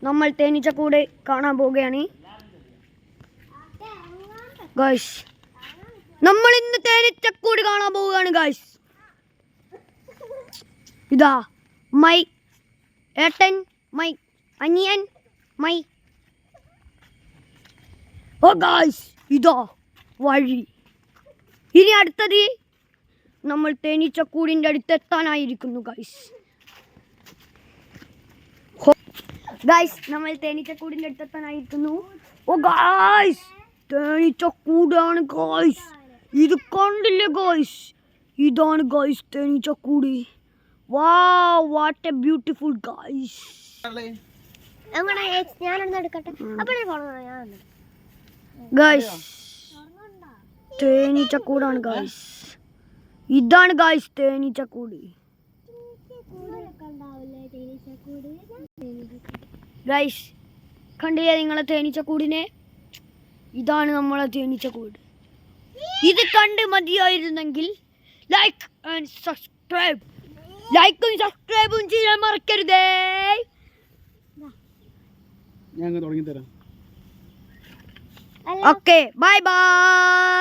നമ്മൾ തേനീച്ചക്കൂട് കാണാൻ പോവുകയാണ് ഗൈസ്. നമ്മൾ ഇന്ന് തേനീച്ചക്കൂട് കാണാൻ പോവുകയാണ് ഗൈസ്. ഇതാ മൈ ഏട്ടൻ, മൈ അനിയൻ, മൈ ഓ ഗൈസ്, ഇതാ വഴി. ഇനി അടുത്തത് നമ്മൾ തേനീച്ചക്കൂടിൻ്റെ അടുത്തെത്താനായിരിക്കുന്നു ഗൈസ്. ഗൈസ്, നമ്മൾ തേനീച്ചക്കൂടിൻ്റെ അടുത്തെത്താനായിരിക്കുന്നു. ഓ ഗൈസ്, തേനീച്ചക്കൂടാണ് ഗൈസ്. ഇത് കണ്ടില്ലേ ഗൈസ്? ഇതാണ് ഗൈസ് തേനീച്ചക്കൂട്. Wow, what a beautiful guys. Guys, തേനീച്ചക്കൂടാണ് ഗൈസ്. ഇതാണ് ഗൈസ് തേനീച്ചക്കൂട്. ഗൈസ്, കണ്ടില്ലേ നിങ്ങളെ തേനീച്ചക്കൂടിനെ? ഇതാണ് നമ്മളെ തേനീച്ചക്കൂട്. ഇത് കണ്ട് മതിയായിരുന്നെങ്കിൽ ലൈക്ക് ആൻഡ് സബ്സ്ക്രൈബ്, ലൈക്കും സബ്സ്ക്രൈബും ചെയ്യാൻ മറക്കരുതേ. Okay, bye bye.